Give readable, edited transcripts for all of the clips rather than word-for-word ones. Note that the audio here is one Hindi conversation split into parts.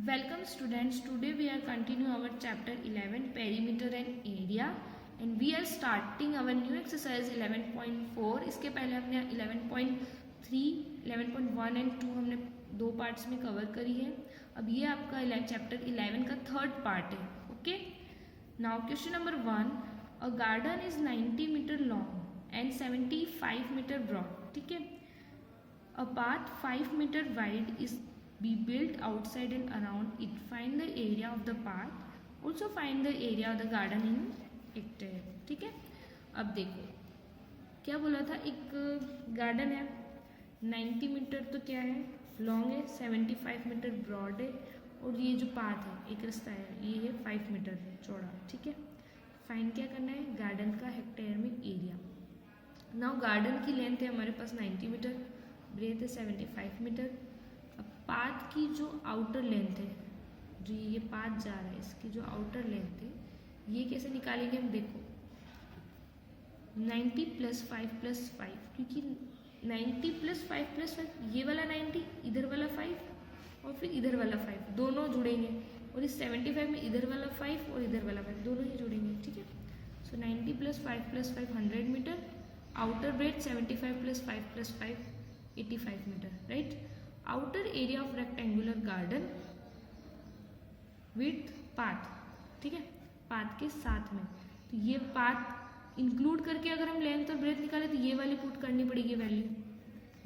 Welcome students. Today we are continuing our chapter 11 perimeter and area and we are starting our new exercise 11.4. इसके पहले हमने 11.3, 11.1 एंड 2 हमने दो पार्ट्स में कवर करी है. अब ये आपका चैप्टर 11 का थर्ड पार्ट है. Okay, now question number 1. A garden is 90 meter long and 75 meter broad. ठीक है. A path 5 meter wide is be built outside and around it. Find the area of the path. Also find the area of the garden in hectare. ठीक है. अब देखो क्या बोला था, एक गार्डन है 90 मीटर तो क्या है लॉन्ग है, 75 मीटर ब्रॉड है और ये जो पाथ है एक रास्ता है ये है 5 मीटर चौड़ा. ठीक है. फाइंड क्या करना है, गार्डन का हेक्टेयर में एरिया. नाउ गार्डन की लेंथ है हमारे पास 90 मीटर, ब्रेथ है 75 मीटर. पाथ की जो आउटर लेंथ है, जो ये पाथ जा रहा है इसकी जो आउटर लेंथ है ये कैसे निकालेंगे हम. देखो 90 प्लस 5 प्लस 5, क्योंकि 90 प्लस 5 प्लस 5 ये वाला 90 इधर वाला 5 और फिर इधर वाला 5 दोनों जुड़ेंगे और इस 75 में इधर वाला 5 और इधर वाला 5 दोनों ही जुड़ेंगे. ठीक है. So 90 plus 5 plus 5 100 meter, outer breadth 75 plus 5 plus 5 85 meter. Right. Outer area of rectangular garden with path. ठीक है. पाथ के साथ में तो ये पाथ इंक्लूड करके अगर हम लेंथ और ब्रेथ निकाले तो ये वाली पुट करनी पड़ेगी वैल्यू.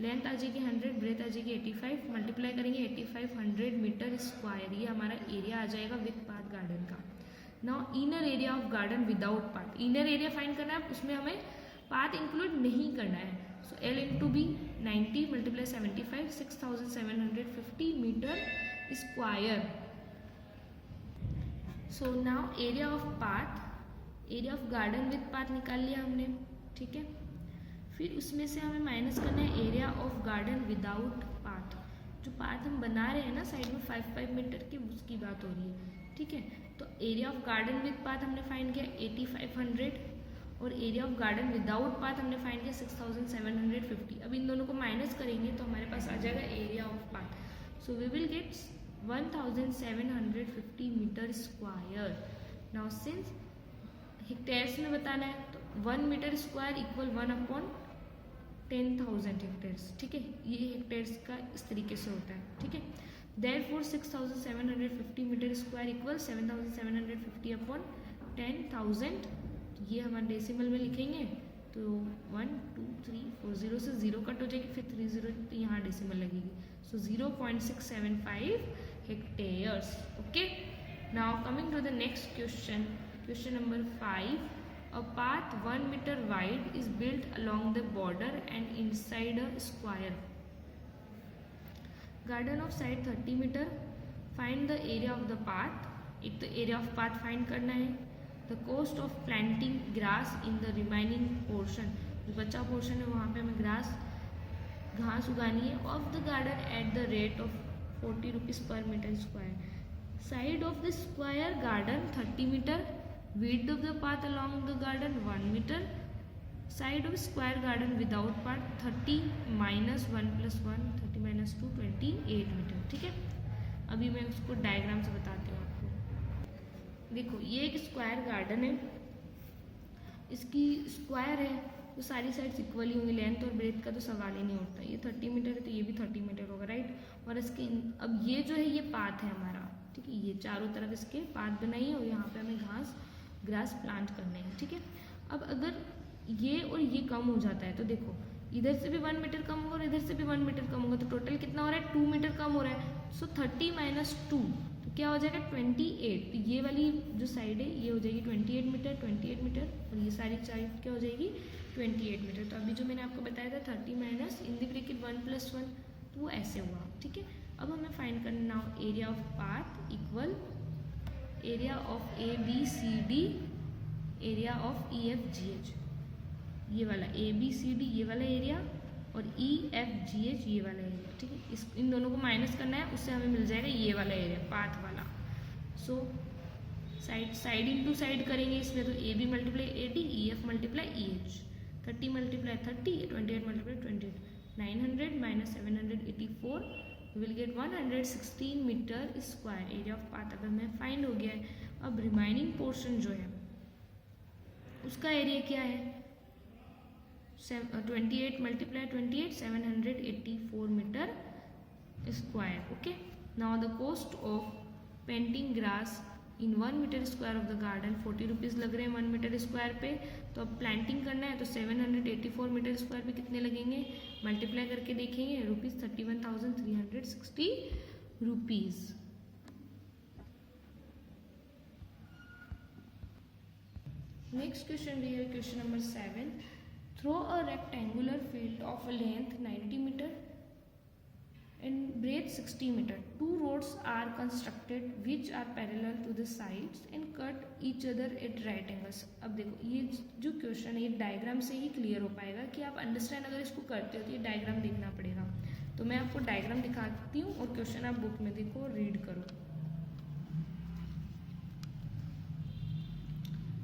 लेंथ आ जाएगी 100, ब्रेथ आ जाएगी 85, मल्टीप्लाई करेंगे 85 100 मीटर स्क्वायर. ये हमारा एरिया आ जाएगा विथ पाथ गार्डन का. Now inner area of garden without path. Inner area find करना है, उसमें हमें पाथ इंक्लूड नहीं करना है. So L into B 90 multiply 75 6750 meter square. So now area of path, area of garden with path निकाल लिया हमने. ठीक है. फिर उसमें से हमें माइनस करना है area of garden without path. जो पाथ हम बना रहे हैं ना साइड में 5 मीटर की, उसकी बात हो रही है. ठीक है. तो area of garden with path हमने फाइंड किया 8500 और area of garden without path हमने फाइंड किया 6750. अब इन दोनों को माइनस करेंगे तो हमारे पास आ जाएगा area of path. So we will get 1750 meter square. Now since hectares में बताना है तो 1 मीटर स्क्वायर इक्वल 1/10,000 हेक्टेयर्स. ठीक है. ये हेक्टेयर्स का इस तरीके से होता है. ठीक है. Therefore 6750 meter square equal 7750 upon 10,000. ये हमारे डेसिमल में लिखेंगे तो 1 2 3 4 0 से 0 कट हो जाएगी, फिर 3 0 तो यहाँ डेसिमल लगेगी. So 0.675 hectares. Okay. Now coming to the next question, question number 5. A path 1 meter wide is built along the border and inside a square. Garden of side 30 meter. Find the area of the path. एक तो एरिया ऑफ पाथ फाइंड करना है. The cost of planting grass in the remaining portion. जो बचा पोर्शन है वहाँ पे हमें घास उगानी है. Of the garden at the rate of 40 rupees per metre square. Side of the square garden 30 metre. Width of the path along the garden 1 metre. Side of square garden without path 30 minus 1 plus 1 30 minus 2 28 metre. ठीक है. अभी मैं उसको डायग्राम से बताती हूँ आपको. देखो ये एक स्क्वायर गार्डन है, इसकी स्क्वायर है तो सारी साइड्स इक्वली होंगी. लेंथ और ब्रेथ का तो सवाल ही नहीं उठता. ये 30 मीटर है तो ये भी 30 मीटर होगा. राइट. और इसके अब ये जो है ये पाथ है हमारा. ठीक है. ये चारों तरफ इसके पाथ बनाई है और यहाँ पे हमें ग्रास प्लांट करने हैं. ठीक है. अब अगर ये और ये कम हो जाता है तो देखो इधर से भी 1 मीटर कम होगा और इधर से भी 1 मीटर कम होगा तो टोटल कितना हो रहा है 2 मीटर कम हो रहा है. सो 30 माइनस 2 तो क्या हो जाएगा 28. तो ये वाली जो साइड है ये हो जाएगी 28 मीटर 28 मीटर और ये सारी साइड क्या हो जाएगी 28 मीटर. तो अभी जो मैंने आपको बताया था 30 minus in the bracket 1 plus 1 तो वो ऐसे हुआ. ठीक है. अब हमें फाइंड करना now area of path equal area of ABCD area of EFGH. ये वाला ABCD ये वाला एरिया और EFGH ये वाला एरिया. ठीक है. इस इन दोनों को माइनस करना है, उससे हमें मिल जाएगा ये वाला एरिया पाथ वाला. सो साइड इनटू साइड करेंगे इसमें तो AB multiply AD EF multiply EH. 30 multiply 30 28 multiply 28 900 minus 784 will get 116 meter square area of path. अब हमें फाइंड हो गया है। अब रिमाइनिंग पोर्शन जो है उसका एरिया क्या है, 28 multiply 28 784 meter square. Okay, now the cost of painting grass in 1 meter square of the garden 40 rupees लग रहे हैं 1 मीटर स्क्वायर पे। तो अब प्लांटिंग करना है तो 784 मीटर स्क्वायर पे कितने लगेंगे, मल्टीप्लाई करके देखेंगे, ₹31,360 रुपीज़। नेक्स्ट क्वेश्चन भी है question number 7। Through a rectangular field of a length 90 meter and breadth 60 meter. Two roads are constructed which are parallel to the sides and cut each other at right angles. अब देखो ये जो क्वेश्चन है ये डायग्राम से ही क्लियर हो पाएगा कि आप अंडरस्टैंड अगर इसको करते हो तो ये डायग्राम देखना पड़ेगा। तो मैं आपको डायग्राम दिखाती हूँ और क्वेश्चन आप बुक में देखो, रीड करो।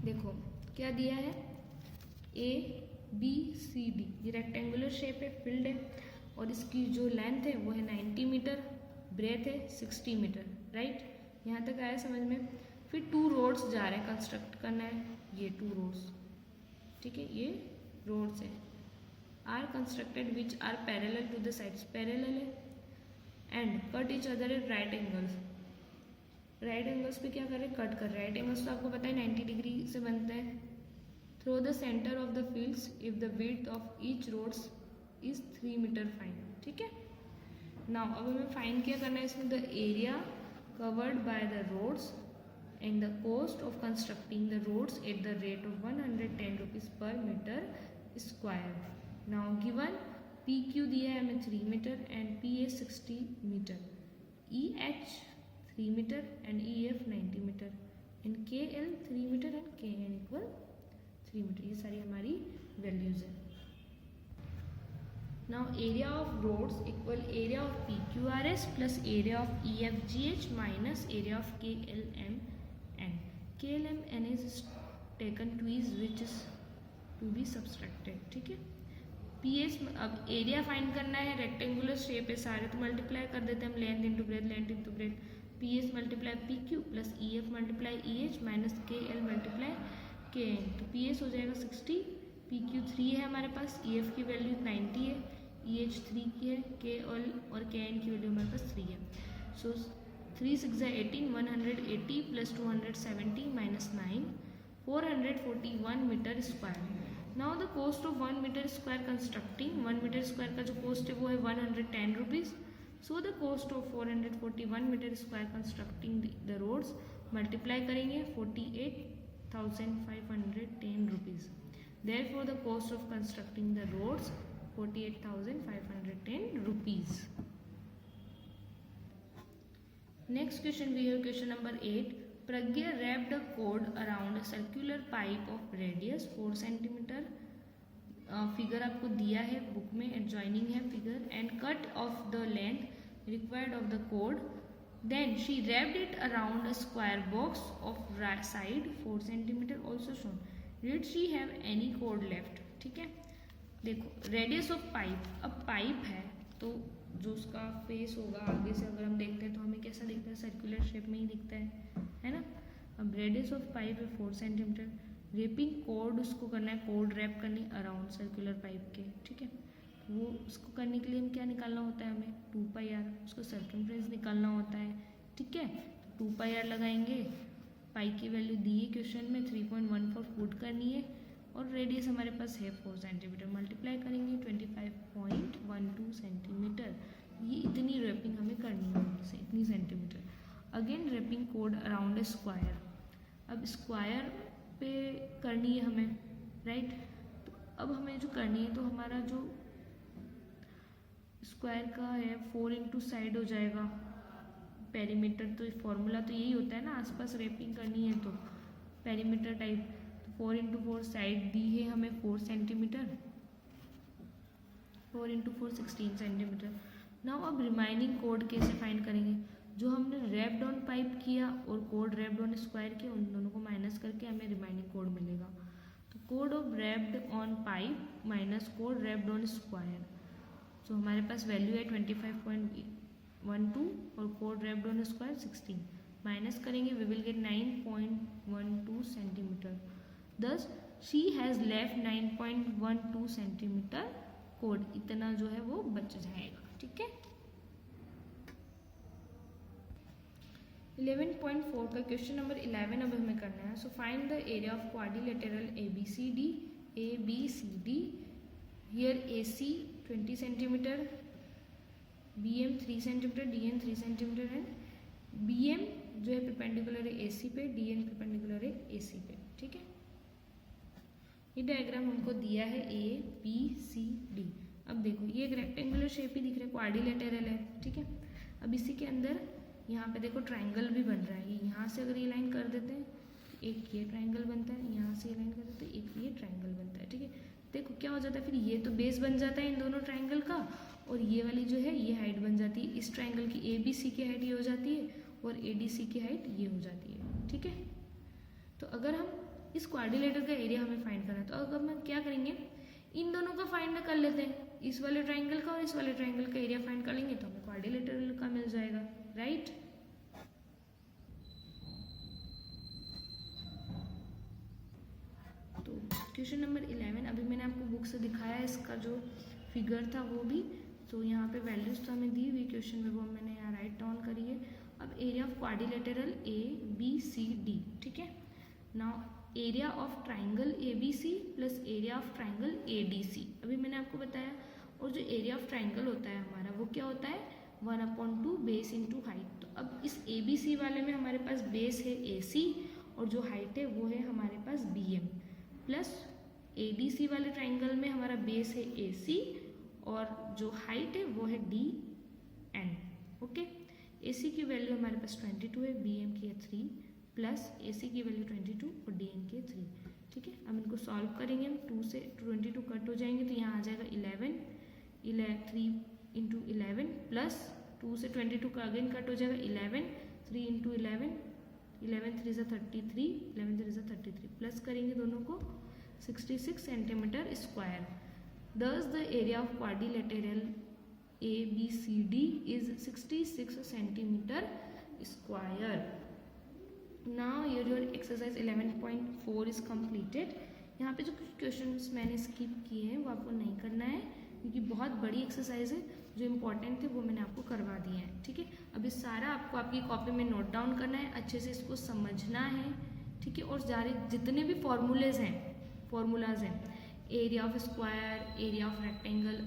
देखो क्या दिया है, ABCD, ये रेक्टेंगुलर शेप है, फील्ड है और इसकी जो लेंथ है वो है 90 मीटर, ब्रेथ है 60 मीटर, राइट। यहाँ तक आया समझ में। फिर 2 रोड्स जा रहे हैं, कंस्ट्रक्ट करना है ये 2 रोड्स, ठीक है, ये रोड्स है, are constructed which are parallel to the sides, parallel है, and cut each other at right angles. Right angles पे क्या कर रहे हैं, कट कर रहे हैं। राइट एंगल्स तो आपको पता है 90 डिग्री से बनते हैं। Through the centre of the fields if the width of each roads is 3 meter fine, ठीक है। नाउ अब हमें फाइन क्या करना है इसमें, the area covered by the roads and the cost of constructing the roads at the rate of 110 rupees per metre square. Now given PQ दिया है हमें 3 metre and PA 60 metre, EH 3 metre and EF 90 metre and KL 3 metre and KN equal 3 metre. ये सारी हमारी वैल्यूज है। Now area of roads equal area of PQRS plus area of EFGH minus area of KLMN. KLMN is taken twice which is to be subtracted, ठीक है। PS अब एरिया फाइंड करना है, रेक्टेंगुलर शेप है सारे तो मल्टीप्लाई कर देते हैं हम, length into breadth, length into breadth. PS multiply PQ plus EF multiply EH minus KL multiply KN। तो PS हो जाएगा 60, PQ 3 है हमारे पास, EF की वैल्यू 90 है, EH 3 की है, KL और KN की वैल्यू हमारे पास 3 है। So 3 6 18, 180 plus 270 minus 9, 441 meter square. Now the cost of 1 meter square constructing, 1 meter square का जो कॉस्ट है वो है 110 rupees. So the cost of 441 meter square constructing the roads multiply करेंगे 48,510 rupees. Therefore the cost of constructing the roads 48,510 rupees. Next question we have question number 8. Pragya wrapped a cord around a circular pipe of radius 4 centimeter. Figure आपको दिया है बुक में, एडजॉइनिंग है figure, and cut off the length required of the cord. Then she wrapped it around a square box of side 4 centimeter also shown. Did she have any cord left? ठीक है, देखो रेडियस ऑफ पाइप, अब पाइप है तो जो उसका फेस होगा आगे से अगर हम देखते हैं तो हमें कैसा दिखता है, सर्कुलर शेप में ही दिखता है ना। अब रेडियस ऑफ पाइप है 4 सेंटीमीटर, रेपिंग कोड उसको करना है, कोड रैप करनी अराउंड सर्कुलर पाइप के, ठीक है। वो उसको करने के लिए हम क्या निकालना होता है, हमें 2πr, उसको सर्कमफ्रेंस निकालना होता है, ठीक है। 2πr लगाएंगे, पाई की वैल्यू दी है क्वेश्चन में 3.14 पुट करनी है और रेडियस हमारे पास है 4 सेंटीमीटर, मल्टीप्लाई करेंगे 25.12 सेंटीमीटर। ये इतनी रैपिंग हमें करनी है, इतनी centimeter. Again wrapping cord around a square, अब स्क्वायर पे करनी है हमें, राइट। तो अब हमें जो करनी है तो हमारा जो स्क्वायर का है 4 इंटू साइड हो जाएगा पेरीमीटर, तो फॉर्मूला तो यही होता है ना, आसपास रैपिंग करनी है तो पेरीमीटर टाइप। 4 इंटू 4 साइड दी है हमें 4 सेंटीमीटर, 4 इंटू 4 16 सेंटीमीटर। नाउ अब रिमाइनिंग कोड कैसे फाइंड करेंगे, जो हमने रैप्ड ऑन पाइप किया और कोड रैप्ड ऑन स्क्वायर किया उन दोनों को माइनस करके हमें रिमाइनिंग कोड मिलेगा। तो code of wrapped on pipe minus code wrapped on square, तो हमारे पास वैल्यू है 25. और 4 wrapped on square 16 माइनस करेंगे we will get 9.12 centimetre. Thus she has left 9.12 centimetre code. इतना जो है वो बच जाएगा. ठीक है. 11.4 का क्वेश्चन नंबर 11 अब हमें करना है. So find the area of quadrilateral ABCD. Here AC 20 centimetre, BM 3 centimetre, DN 3 centimetre है. BM जो है परपेंडिकुलर है AC पे, DN परपेंडिकुलर है AC पे. ठीक है. ये डायग्राम हमको दिया है ABCD. अब देखो ये एक रेक्टेंगुलर शेप ही दिख रहा है, क्वाड्रिलेटरल है. ठीक है. अब इसी के अंदर यहाँ पे देखो ट्रायंगल भी बन रहा है. ये यहाँ से अगर ये लाइन कर देते हैं एक ये ट्रायंगल बनता है, यहाँ से ये लाइन कर देते हैं एक ये ट्रायंगल बनता है. ठीक है. देखो क्या हो जाता है, फिर ये तो बेस बन जाता है इन दोनों ट्रायंगल का, और ये वाली जो है ये हाइट बन जाती है. इस ट्रायंगल की ABC की हाइट ये हो जाती है और ADC की हाइट ये हो जाती है. ठीक है. तो अगर हम इस क्वाड्रिलेटरल का एरिया हमें फाइंड करना है तो अगर हम क्या करेंगे, इन दोनों का फाइंड कर लेते हैं. इस वाले ट्रायंगल का और इस वाले ट्रायंगल का एरिया फाइंड कर लेंगे तो हमें क्वाड्रिलेटरल का मिल जाएगा. राइट. तो क्वेश्चन नंबर 11 अभी मैंने आपको बुक से दिखाया है, इसका जो फिगर था वो भी. तो यहाँ पे वैल्यूज तो हमें दी हुई क्वेश्चन में, वो मैंने यहाँ राइट डाउन करी है. अब एरिया ऑफ क्वाड्रिलेटरल ABCD. ठीक है. Now area of triangle ABC plus area of triangle ADC अभी मैंने आपको बताया. और जो एरिया ऑफ ट्राइंगल होता है हमारा वो क्या होता है, 1/2 बेस इंटू हाइट. तो अब इस ABC वाले में हमारे पास बेस है AC और जो हाइट है वो है हमारे पास BM, प्लस ADC वाले ट्राइंगल में हमारा बेस है AC और जो हाइट है वो है DN. ओके. AC की वैल्यू हमारे पास 22 है, BM की है 3, प्लस AC की वैल्यू 22 और DN की है 3. ठीक है. अब इनको सॉल्व करेंगे हम. 2 से 22 कट हो जाएंगे तो यहाँ आ जाएगा 11, 3 इंटू 11 प्लस 2 से 22 का अगेन कट हो जाएगा 11, 3 इंटू 11, 11 3 से 33, 11 3 से 33 प्लस करेंगे दोनों को 66 centimetre square. Thus the area of quadrilateral ABCD is 66 centimeter square. Now your exercise 11.4 is completed. यहाँ पे जो क्वेश्चंस मैंने स्किप किए हैं वो आपको नहीं करना है क्योंकि बहुत बड़ी एक्सरसाइज है. जो इम्पोर्टेंट थे वो मैंने आपको करवा दिए हैं. ठीक है. अभी सारा आपको आपकी कॉपी में नोट डाउन करना है, अच्छे से इसको समझना है. ठीक है. और सारे जितने भी फॉर्मूलाज हैं area of square, area of rectangle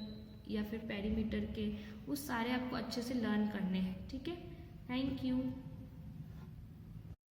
या फिर पेरीमीटर के, वो सारे आपको अच्छे से लर्न करने हैं. ठीक है. Thank you.